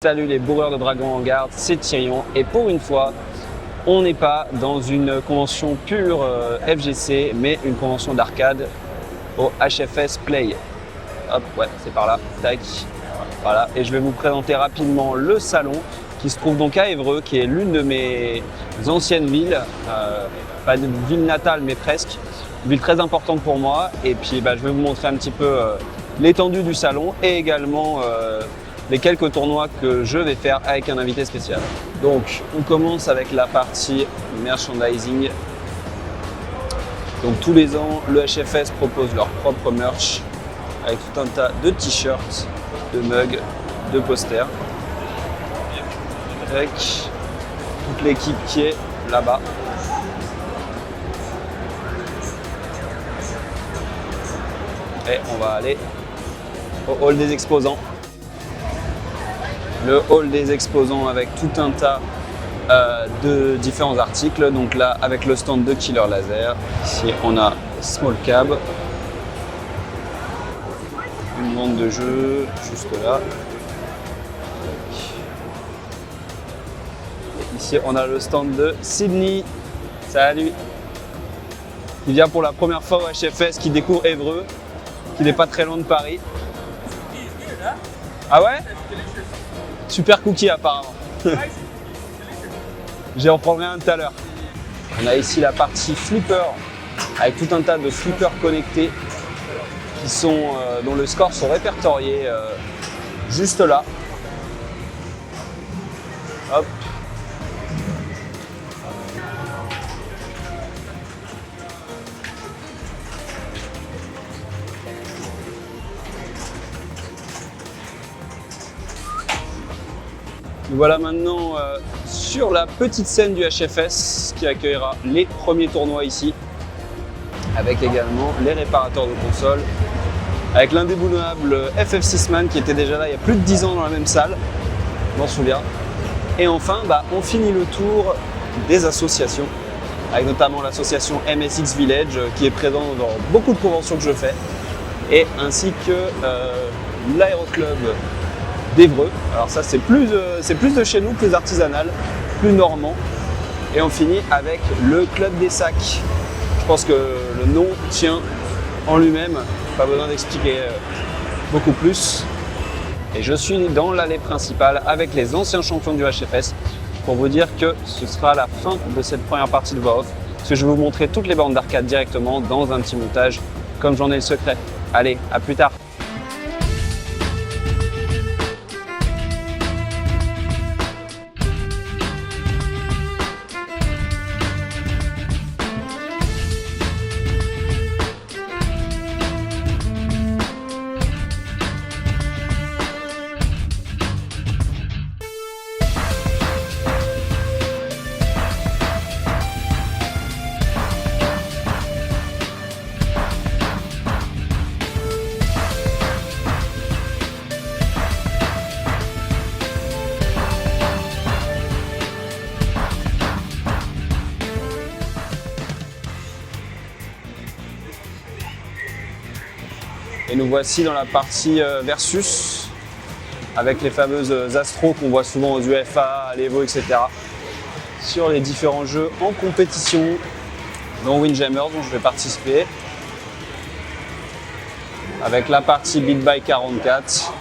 Salut les bourreurs de dragons en garde, c'est Tyrion et pour une fois, on n'est pas dans une convention pure FGC, mais une convention d'arcade au HFS Play. Hop, ouais, c'est par là, tac, voilà. Et je vais vous présenter rapidement le salon qui se trouve donc à Évreux, qui est l'une de mes anciennes villes, pas de ville natale mais presque, une ville très importante pour moi. Et puis je vais vous montrer un petit peu l'étendue du salon et également les quelques tournois que je vais faire avec un invité spécial. Donc on commence avec la partie merchandising. Donc tous les ans, le HFS propose leur propre merch avec tout un tas de t-shirts, de mugs, de posters. Avec toute l'équipe qui est là-bas. Et on va aller au hall des exposants. Le hall des exposants avec tout un tas de différents articles. Donc là, avec le stand de Killer Laser. Ici, on a Small Cab. Une vente de jeux, juste là. Ici, on a le stand de Sydney. Salut! Qui vient pour la première fois au HFS, qui découvre Évreux, qui n'est pas très loin de Paris. Ah ouais? Super cookie apparemment. J'en prendrai un tout à l'heure. On a ici la partie flipper avec tout un tas de flippers connectés qui sont, dont le score sont répertoriés juste là. Hop. Nous voilà maintenant sur la petite scène du HFS qui accueillera les premiers tournois ici, avec également les réparateurs de consoles, avec l'indéboulonnable FF6 Man qui était déjà là il y a plus de 10 ans dans la même salle, je m'en souviens. Et enfin, on finit le tour des associations, avec notamment l'association MSX Village qui est présente dans beaucoup de conventions que je fais, et ainsi que l'aéroclub d'Évreux. Alors ça c'est plus de chez nous, plus artisanal, plus normand. Et on finit avec le club des sacs. Je pense que le nom tient en lui-même, pas besoin d'expliquer beaucoup plus. Et je suis dans l'allée principale avec les anciens champions du HFS pour vous dire que ce sera la fin de cette première partie de voix off, parce que je vais vous montrer toutes les bornes d'arcade directement dans un petit montage comme j'en ai le secret. Allez, à plus tard. Et nous voici dans la partie versus, avec les fameuses Astro qu'on voit souvent aux UFA, à l'Evo, etc. sur les différents jeux en compétition, dont Windjammers, dont je vais participer. Avec la partie Beat by 44,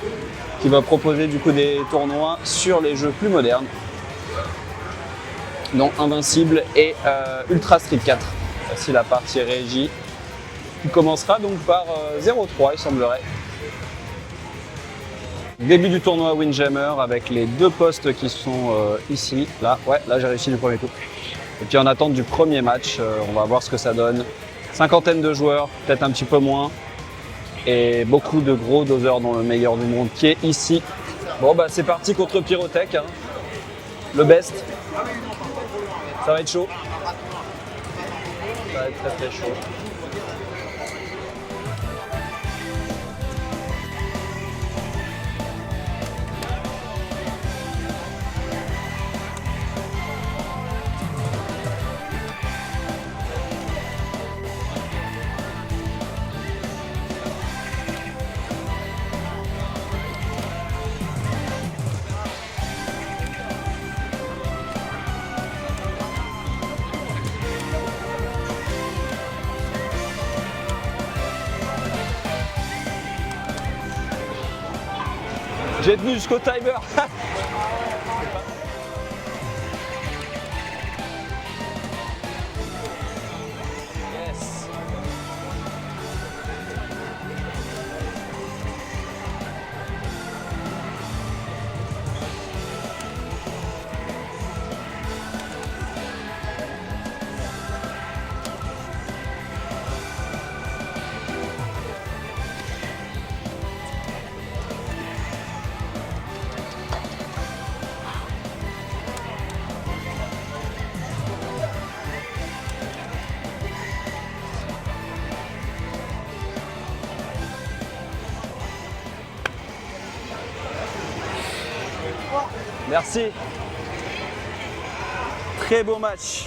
qui va proposer du coup des tournois sur les jeux plus modernes, dont Invincible et Ultra Street 4. Voici la partie régie, qui commencera donc par 0-3 il semblerait. Début du tournoi Windjammer avec les deux postes qui sont ici. Là, ouais, là j'ai réussi du premier coup. Et puis en attente du premier match, on va voir ce que ça donne. Cinquantaine de joueurs, peut-être un petit peu moins. Et beaucoup de gros doseurs dans le meilleur du monde qui est ici. Bon c'est parti contre Pyrotech, hein. Le best. Ça va être chaud. Ça va être très chaud. J'ai tenu jusqu'au timer. Yes. Merci. Très beau match.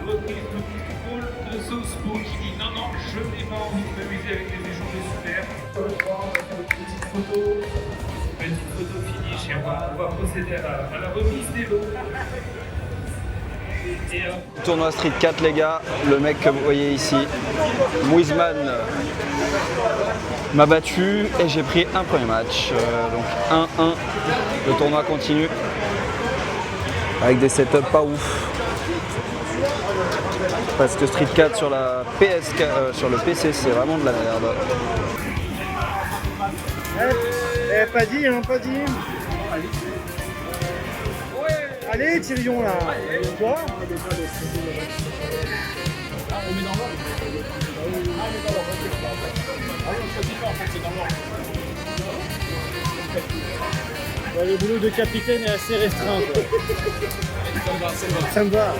Reprise de Southpaw qui dit non, non, je n'ai pas envie de m'amuser avec les échanges super. Petite photo finish et on va procéder à la remise des lots. Tournoi Street 4 les gars, le mec que vous voyez ici, Muizman, m'a battu et j'ai pris un premier match. Donc 1-1, le tournoi continue avec des setups pas ouf. Parce que Street 4 sur la sur le PC c'est vraiment de la merde. Pas dit, hein, pas dit. Allez, Tyrion là. Quoi? Le boulot de capitaine est assez restreint. Quoi. Ça me va.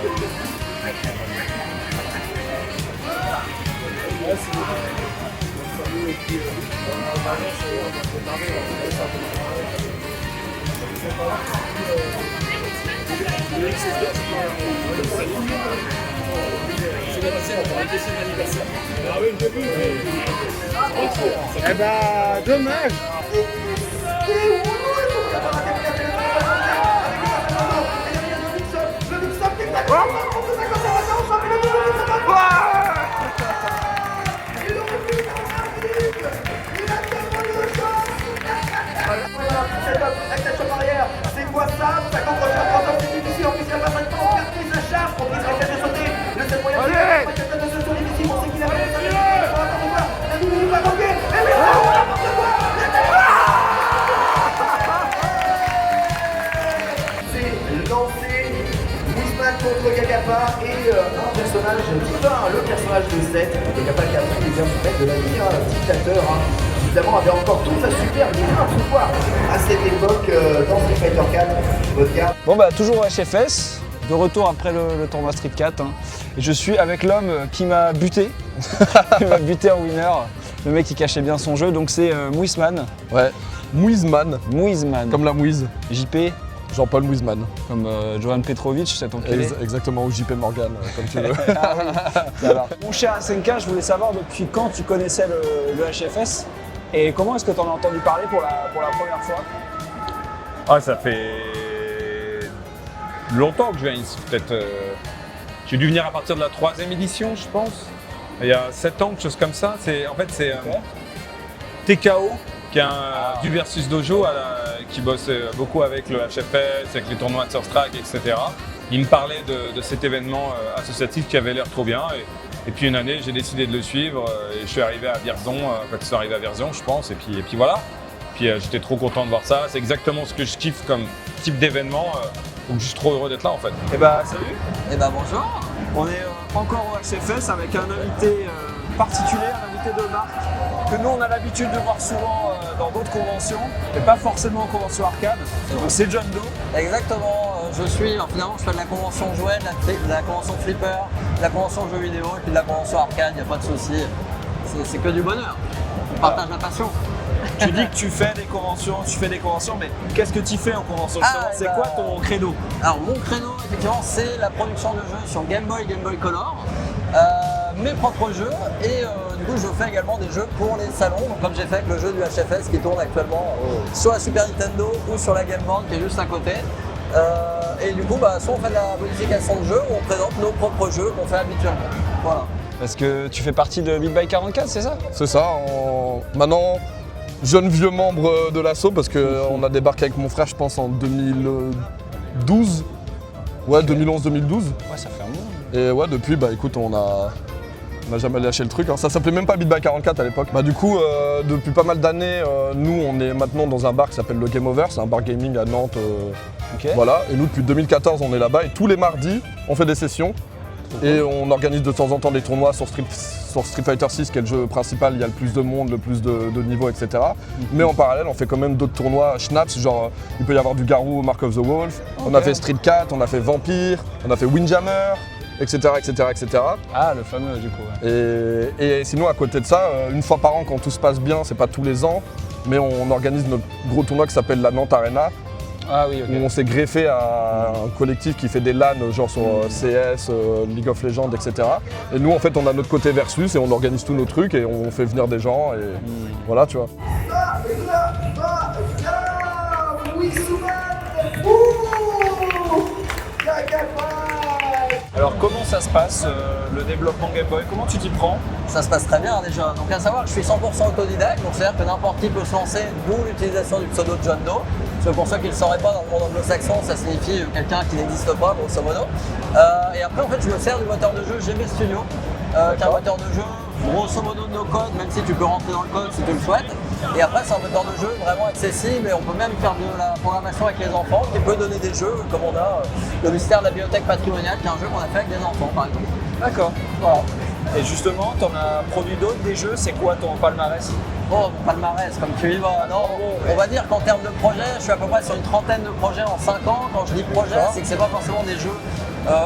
Eh ben, dommage. C'est quoi ça? Ça contre Charles c'est difficile, en plus il n'y a pas 5 temps, on perd prise à charge, pour prise à de sauter. Le seul moyen de faire de ce tour difficile, on sait qu'il a fait ça. La minute va manquer. Et oui, n'importe quoi. C'est lancé, Muizman contre Gagapa et un personnage divin, le personnage de 7. Gagapa qui a pris les instruments de la vie, un dictateur. Évidemment, avait encore tout sa super bien pouvoir à cette époque dans Street Fighter 4. Votre garde. Bon bah toujours au HFS, de retour après le tournoi Street 4. Hein. Et je suis avec l'homme qui m'a buté, qui m'a buté en winner, le mec qui cachait bien son jeu, donc c'est Muizman. Ouais, Muizman, Muizman. comme la mouise. JP, Jean-Paul Muizman. comme Johan Petrovic, cet enculé. Exactement, ou JP Morgan, comme tu veux. Ah oui, ça va. Mon cher SNK, je voulais savoir depuis quand tu connaissais le HFS et comment est-ce que tu en as entendu parler pour la première fois? Ah, ça fait longtemps que je viens ici. Peut-être. J'ai dû venir à partir de la 3e édition, je pense. Il y a 7 ans, quelque chose comme ça. En fait, c'est TKO, qui est du Versus Dojo, qui bosse beaucoup avec le HFS, avec les tournois de Surstrike, etc. Il me parlait de cet événement associatif qui avait l'air trop bien. Et puis une année, j'ai décidé de le suivre et je suis arrivé à Vierzon, quand ils sont arrivés à Vierzon, je pense. Et puis voilà. Puis j'étais trop content de voir ça. C'est exactement ce que je kiffe comme type d'événement. Donc je suis trop heureux d'être là en fait. Eh bah salut. Eh ben bonjour. On est encore au HFS avec un invité particulier, un invité de marque que nous on a l'habitude de voir souvent dans d'autres conventions, mais pas forcément en convention arcade. Donc c'est John Doe. Exactement. Finalement, je fais de la convention jouet, de la convention flipper, de la convention jeux vidéo et puis de la convention arcade. Il n'y a pas de souci. C'est que du bonheur. On partage la passion. Tu dis que tu fais des conventions, mais qu'est-ce que tu fais en convention? C'est quoi ton credo? Alors mon credo, effectivement, c'est la production de jeux sur Game Boy, Game Boy Color, mes propres jeux et du coup je fais également des jeux pour les salons, donc, comme j'ai fait avec le jeu du HFS qui tourne actuellement sur la Super Nintendo ou sur la Game Boy qui est juste à côté. Et du coup, soit on fait de la modification de jeux ou on présente nos propres jeux qu'on fait habituellement. Voilà. Parce que tu fais partie de Beat by 44, c'est ça? C'est ça. Maintenant, jeune vieux membre de l'assaut parce qu'on a débarqué avec mon frère, je pense, en 2012. Ouais, 2011-2012. Ouais, ça fait un moment. Et ouais, depuis, bah écoute, on n'a jamais lâché le truc. Hein. Ça s'appelait même pas Beat by 44 à l'époque. Bah du coup, depuis pas mal d'années, nous, on est maintenant dans un bar qui s'appelle le Game Over. C'est un bar gaming à Nantes. Ok. Voilà. Et nous, depuis 2014, on est là-bas. Et tous les mardis, on fait des sessions. Et on organise de temps en temps des tournois sur Street Fighter 6, qui est le jeu principal. Il y a le plus de monde, le plus de niveaux, etc. Mais en parallèle, on fait quand même d'autres tournois Schnaps, genre il peut y avoir du Garou, Mark of the Wolf. On a fait Street Cat, on a fait Vampire, on a fait Windjammer, etc. etc. Ah, le fameux du coup. Ouais. Et sinon, à côté de ça, une fois par an, quand tout se passe bien, c'est pas tous les ans, mais on organise notre gros tournoi qui s'appelle la Nantes Arena. Ah oui, ok. Où on s'est greffé à un collectif qui fait des LAN genre sur CS, League of Legends, etc. Et nous en fait on a notre côté versus et on organise tous nos trucs et on fait venir des gens et voilà tu vois. Alors comment ça se passe le développement Game Boy? Comment tu t'y prends? Ça se passe très bien déjà. Donc à savoir que je suis 100% autodidacte, donc c'est-à-dire que n'importe qui peut se lancer, d'où l'utilisation du pseudo de John Doe. Parce que pour ceux qui ne le sauraient pas, dans le monde anglo-saxon, ça signifie quelqu'un qui n'existe pas, grosso modo. Et après, en fait, je me sers du moteur de jeu GB Studio, qui est un moteur de jeu grosso modo no code, même si tu peux rentrer dans le code si tu le souhaites. Et après, c'est un moteur de jeu vraiment accessible et on peut même faire de la programmation avec les enfants qui peut donner des jeux, comme on a le mystère de la bibliothèque patrimoniale, qui est un jeu qu'on a fait avec des enfants, par exemple. D'accord. Voilà. Et justement, t'en as produit d'autres des jeux, c'est quoi ton palmarès? Oh, mon palmarès, comme tu y vas. Non, on va dire qu'en termes de projets, je suis à peu près sur une trentaine de projets en 5 ans. Quand je dis projet, c'est que c'est pas forcément des jeux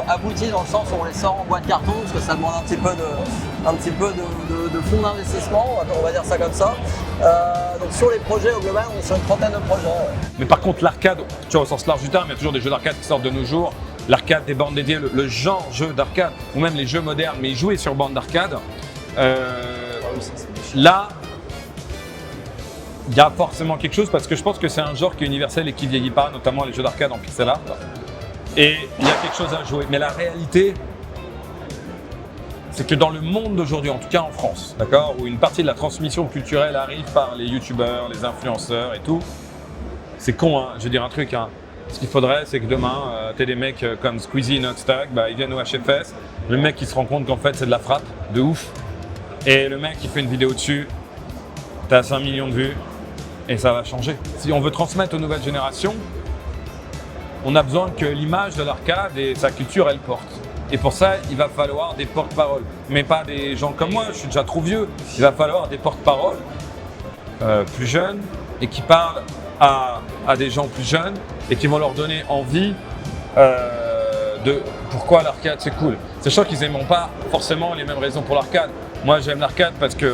aboutis dans le sens où on les sort en boîte carton, parce que ça demande un petit peu de fonds d'investissement, on va dire ça comme ça. Donc sur les projets, au global, on est sur une trentaine de projets. Mais par contre, l'arcade, tu vois, au sens large du terme, il y a toujours des jeux d'arcade qui sortent de nos jours. L'arcade, des bornes dédiées, le genre jeu d'arcade, ou même les jeux modernes, mais joués sur bande d'arcade. Là, il y a forcément quelque chose parce que je pense que c'est un genre qui est universel et qui vieillit pas, notamment les jeux d'arcade en pixel art. Et il y a quelque chose à jouer. Mais la réalité, c'est que dans le monde d'aujourd'hui, en tout cas en France, d'accord, où une partie de la transmission culturelle arrive par les youtubeurs, les influenceurs et tout, c'est con, hein, je vais dire un truc, hein. Ce qu'il faudrait, c'est que demain, t'aies des mecs comme Squeezie, Nutstack, bah, ils viennent au HFS, le mec il se rend compte qu'en fait c'est de la frappe, de ouf, et le mec il fait une vidéo dessus, t'as 5 millions de vues, et ça va changer. Si on veut transmettre aux nouvelles générations, on a besoin que l'image de l'arcade et sa culture, elle porte. Et pour ça, il va falloir des porte-paroles, mais pas des gens comme moi, je suis déjà trop vieux. Il va falloir des porte-paroles plus jeunes et qui parlent à des gens plus jeunes et qui vont leur donner envie de pourquoi l'arcade c'est cool. Sachant qu'ils n'aimeront pas forcément les mêmes raisons pour l'arcade. Moi j'aime l'arcade parce que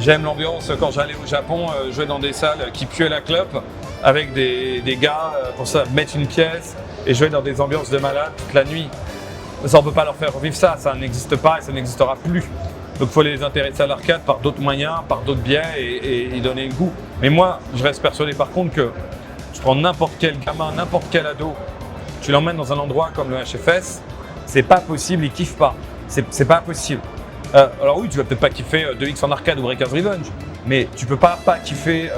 j'aime l'ambiance. Quand j'allais au Japon, jouer dans des salles qui puaient la clope avec des gars pour ça mettre une pièce et jouer dans des ambiances de malade toute la nuit. Ça, on ne peut pas leur faire vivre ça, ça n'existe pas et ça n'existera plus. Donc il faut les intéresser à l'arcade par d'autres moyens, par d'autres biais et y donner le goût. Mais moi, je reste persuadé par contre que tu prends n'importe quel gamin, n'importe quel ado, tu l'emmènes dans un endroit comme le HFS, c'est pas possible, il kiffe pas. C'est pas possible. Alors oui, tu vas peut-être pas kiffer 2X en arcade ou Breaker's Revenge, mais tu peux pas kiffer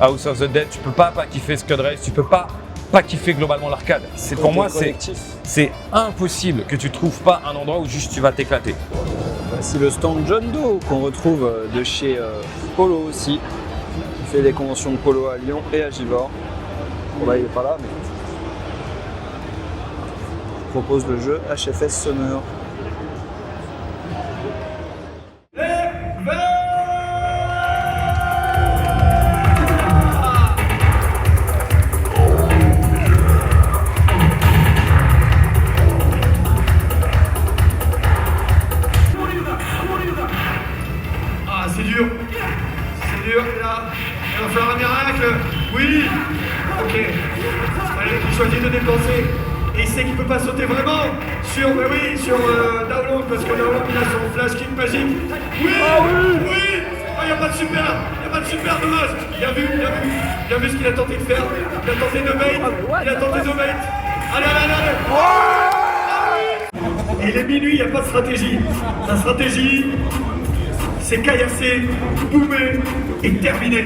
House of the Dead, tu peux pas kiffer Scud Race, tu peux pas kiffer globalement l'arcade. Pour moi, c'est impossible que tu trouves pas un endroit où juste tu vas t'éclater. Voici le stand John Doe qu'on retrouve de chez Polo aussi. Il fait des conventions de polo à Lyon et à Givors. Bon bah il est pas là, mais il propose le jeu HFS Summer. Choisit de dépenser et il sait qu'il peut pas sauter vraiment sur Daolong parce que Daolong il a son flash kick magique. Oui, oui. Oh, il n'y a pas de super dommage. Il a vu ce qu'il a tenté de faire. Il a tenté de bait. Allez. Il est minuit, il n'y a pas de stratégie. La stratégie, c'est caillasser, boomer et terminer.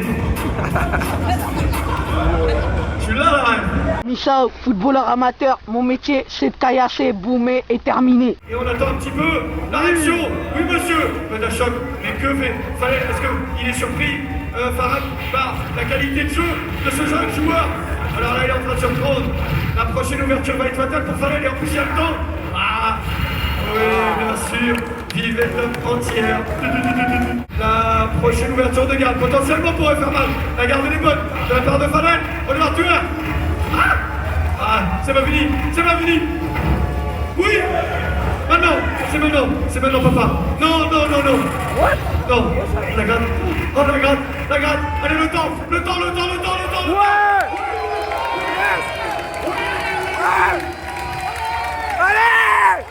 Je suis là, là. Michel, footballeur amateur, mon métier c'est de caillasser, boomer et terminer. Et on attend un petit peu la réaction. Oui, monsieur. D'un choc. Mais que fait Fallait, est-ce qu'il est surpris, Farhad, par la qualité de jeu de ce jeune joueur? Alors là, il est en train de se prendre. La prochaine ouverture va être fatale pour Fallait. Et en plus, il y a le temps. Ah, oui, bien sûr. Vivez l'œuvre entière. La prochaine ouverture de garde, potentiellement pourrait faire mal. La garde est bonne. De la part de Fallait. On est parti. Ah, c'est pas fini. C'est pas fini. Oui. Maintenant, c'est maintenant papa. Non, non, non, non. Non, la garde. Oh, la garde. Allez, le temps. Ouais. Allez.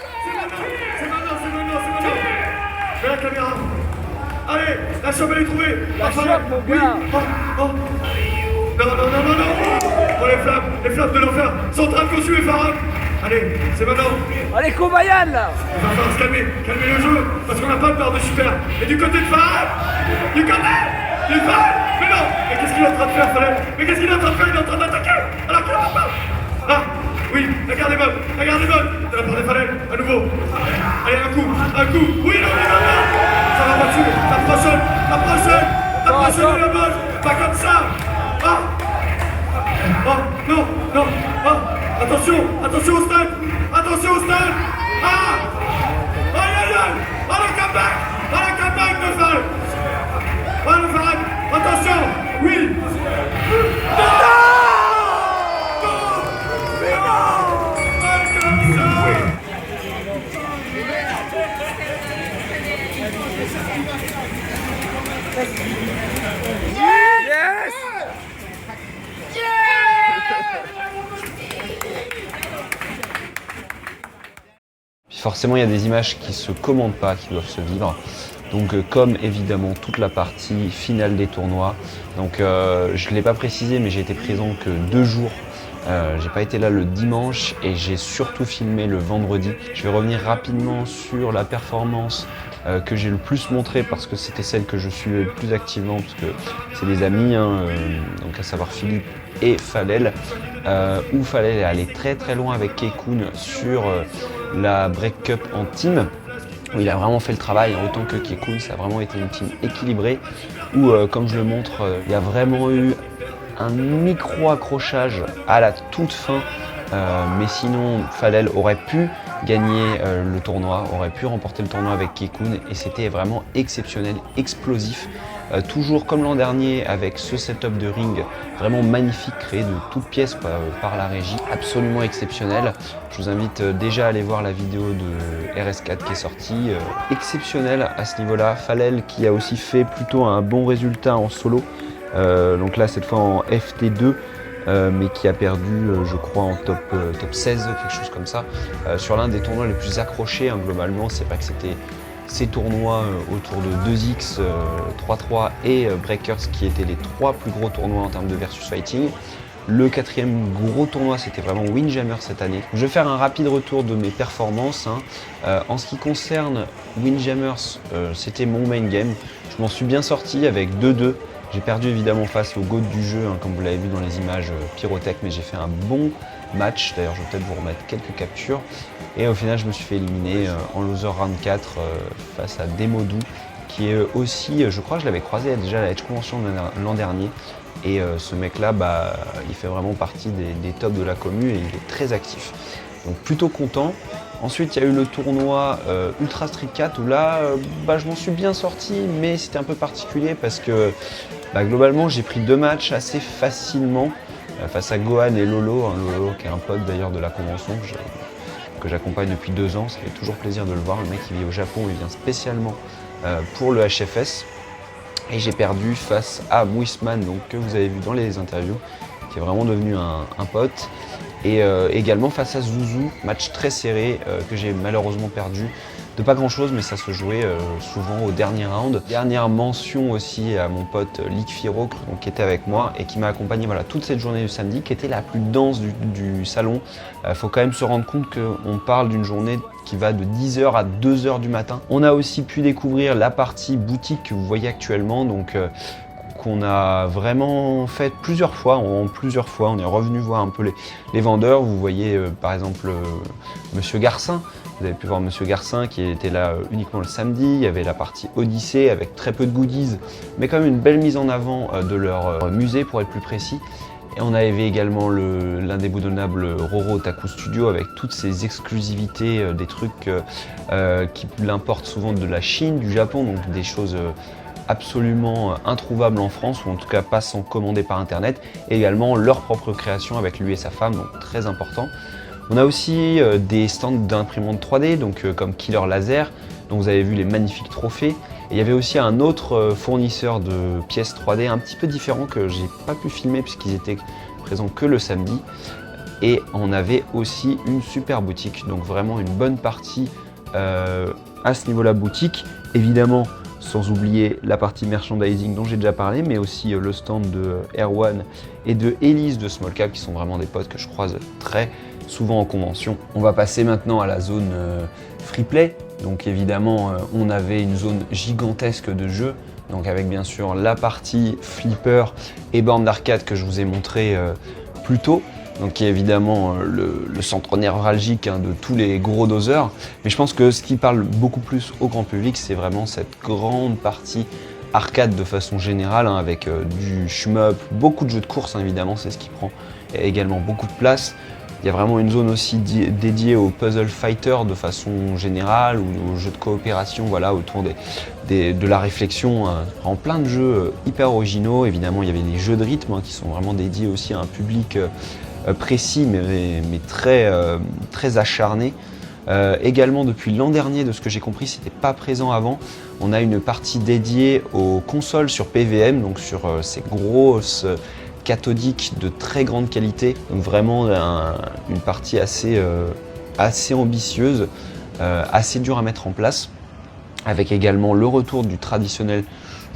C'est maintenant. Fais la caméra. Allez, la chope elle est trouvée. La chope, mon gars. Oh. Non. Oh, les flammes de l'enfer sont en train de consumer Farhad. Allez, c'est maintenant. Allez, Kobayan là. Il va falloir se calmer le jeu, parce qu'on n'a pas de barre de super. Et du côté de Farhad, mais non. Mais qu'est-ce qu'il est en train de faire, Fallait? Mais qu'est-ce qu'il est en train de faire? Il est en train d'attaquer, alors qu'il n'a pas. Ah, oui, la garde est bonne. De la part des Fallait, à nouveau. Allez, un coup. Oui, non. Ça va pas dessus. La prochaine est la bonne. Pas comme ça. Ah. Oh, non. Ah. Attention au stade. Ah. Aïe. Oh, le comeback de Farhad. Oh, le Farhad. Attention. Oui. Forcément, il y a des images qui se commandent pas, qui doivent se vivre. Donc, comme évidemment toute la partie finale des tournois. Donc, je ne l'ai pas précisé, mais j'ai été présent que 2 jours. J'ai pas été là le dimanche et j'ai surtout filmé le vendredi. Je vais revenir rapidement sur la performance que j'ai le plus montré parce que c'était celle que je suivais le plus activement parce que c'est des amis, donc à savoir Philippe et Falel, où Falel est allé très loin avec Kekun sur la Break Cup en team, où il a vraiment fait le travail, autant que Kekun, ça a vraiment été une team équilibrée, où comme je le montre, il y a vraiment eu un micro-accrochage à la toute fin, mais sinon Falel aurait pu gagner le tournoi, aurait pu remporter le tournoi avec Kekun et c'était vraiment exceptionnel, explosif. Toujours comme l'an dernier avec ce setup de ring vraiment magnifique, créé de toutes pièces par la régie, absolument exceptionnel. Je vous invite déjà à aller voir la vidéo de RS4 qui est sortie, exceptionnel à ce niveau-là. Falel qui a aussi fait plutôt un bon résultat en solo, donc là cette fois en FT2, mais qui a perdu je crois en top 16, quelque chose comme ça, sur l'un des tournois les plus accrochés, globalement. C'est vrai que c'était ces tournois autour de 2X, 3-3 et Breakers qui étaient les 3 plus gros tournois en termes de versus fighting. Le 4e gros tournoi, c'était vraiment Windjammer cette année. Je vais faire un rapide retour de mes performances. En ce qui concerne Windjammers, c'était mon main game. Je m'en suis bien sorti avec 2-2. J'ai perdu évidemment face au GOAT du jeu, comme vous l'avez vu dans les images Pyrotech, mais j'ai fait un bon match. D'ailleurs, je vais peut-être vous remettre quelques captures. Et au final, je me suis fait éliminer en loser round 4 face à Demodou, qui est aussi, je crois que je l'avais croisé déjà à la Edge Convention l'an dernier. Et ce mec-là, il fait vraiment partie des tops de la commu et il est très actif. Donc plutôt content. Ensuite, il y a eu le tournoi Ultra Street 4 où là, je m'en suis bien sorti, mais c'était un peu particulier parce que globalement, j'ai pris 2 matchs assez facilement face à Gohan et Lolo. Lolo qui est un pote d'ailleurs de la convention que j'accompagne depuis 2 ans. Ça fait toujours plaisir de le voir. Le mec, il vit au Japon, il vient spécialement pour le HFS. Et j'ai perdu face à Wisman, donc que vous avez vu dans les interviews, qui est vraiment devenu un pote. Et également face à Zuzu, match très serré que j'ai malheureusement perdu de pas grand chose, mais ça se jouait souvent au dernier round. Dernière mention aussi à mon pote Lick Firo, qui était avec moi et qui m'a accompagné toute cette journée du samedi, qui était la plus dense du salon. Faut quand même se rendre compte qu'on parle d'une journée qui va de 10h à 2h du matin. On a aussi pu découvrir la partie boutique que vous voyez actuellement, donc qu'on a vraiment fait plusieurs fois. On est revenu voir un peu les vendeurs. Vous voyez par exemple Monsieur Garcin. Vous avez pu voir Monsieur Garcin qui était là uniquement le samedi. Il y avait la partie Odyssée avec très peu de goodies, mais quand même une belle mise en avant de leur musée pour être plus précis. Et on avait également l'indéboulonnable Roro Otaku Studio avec toutes ses exclusivités, des trucs qui l'importent souvent de la Chine, du Japon, donc des choses absolument introuvables en France, ou en tout cas pas sans commander par internet, et également leur propre création avec lui et sa femme, donc très important. On a aussi des stands d'imprimantes 3D, donc comme Killer Laser, dont vous avez vu les magnifiques trophées. Et il y avait aussi un autre fournisseur de pièces 3D un petit peu différent que j'ai pas pu filmer puisqu'ils étaient présents que le samedi. Et on avait aussi une super boutique, donc vraiment une bonne partie à ce niveau-là boutique. Évidemment, sans oublier la partie merchandising dont j'ai déjà parlé, mais aussi le stand de Erwan et de Elise de Small Cap, qui sont vraiment des potes que je croise très souvent en convention. On va passer maintenant à la zone free play. Donc évidemment, on avait une zone gigantesque de jeux, donc avec bien sûr la partie flipper et borne d'arcade que je vous ai montré plus tôt. Donc qui est évidemment le centre névralgique de tous les gros doseurs. Mais je pense que ce qui parle beaucoup plus au grand public, c'est vraiment cette grande partie arcade de façon générale, avec du shmup, beaucoup de jeux de course évidemment, c'est ce qui prend également beaucoup de place. Il y a vraiment une zone aussi dédiée aux puzzle fighter de façon générale, ou aux jeux de coopération, voilà, autour de la réflexion, en plein de jeux hyper originaux. Évidemment, il y avait des jeux de rythme qui sont vraiment dédiés aussi à un public précis, mais très acharné. Également, depuis l'an dernier, de ce que j'ai compris, c'était pas présent avant, on a une partie dédiée aux consoles sur PVM, donc sur ces grosses cathodiques de très grande qualité, donc vraiment une partie assez ambitieuse, assez dure à mettre en place, avec également le retour du traditionnel.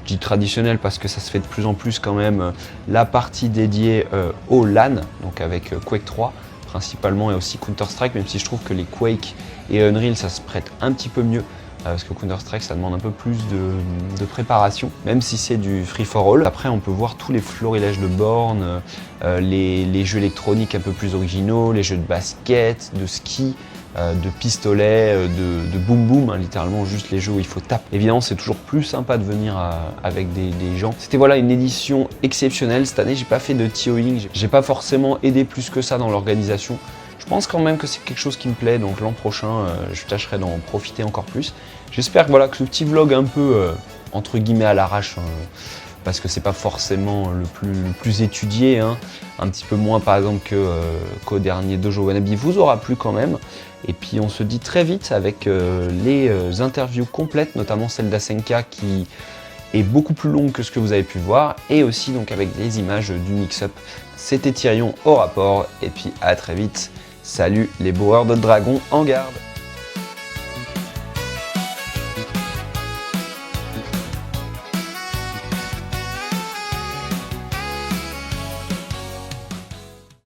Je dis traditionnel parce que ça se fait de plus en plus quand même, la partie dédiée au LAN, donc avec Quake 3 principalement, et aussi Counter-Strike, même si je trouve que les Quake et Unreal ça se prête un petit peu mieux, parce que Counter-Strike ça demande un peu plus de préparation, même si c'est du free-for-all. Après on peut voir tous les florilèges de bornes, les jeux électroniques un peu plus originaux, les jeux de basket, de ski, de pistolet, de boom boom, littéralement juste les jeux où il faut taper. Évidemment c'est toujours plus sympa de venir avec des gens. C'était voilà une édition exceptionnelle. Cette année j'ai pas fait de TOing, j'ai pas forcément aidé plus que ça dans l'organisation. Je pense quand même que c'est quelque chose qui me plaît, donc l'an prochain je tâcherai d'en profiter encore plus. J'espère que ce petit vlog un peu entre guillemets à l'arrache, parce que c'est pas forcément le plus étudié, un petit peu moins par exemple qu'au dernier Dojo Wannabe, vous aura plu quand même. Et puis on se dit très vite avec les interviews complètes, notamment celle d'Asenka qui est beaucoup plus longue que ce que vous avez pu voir, et aussi donc avec des images du mix-up. C'était Tyrion au rapport, et puis à très vite. Salut les bowers de dragon en garde.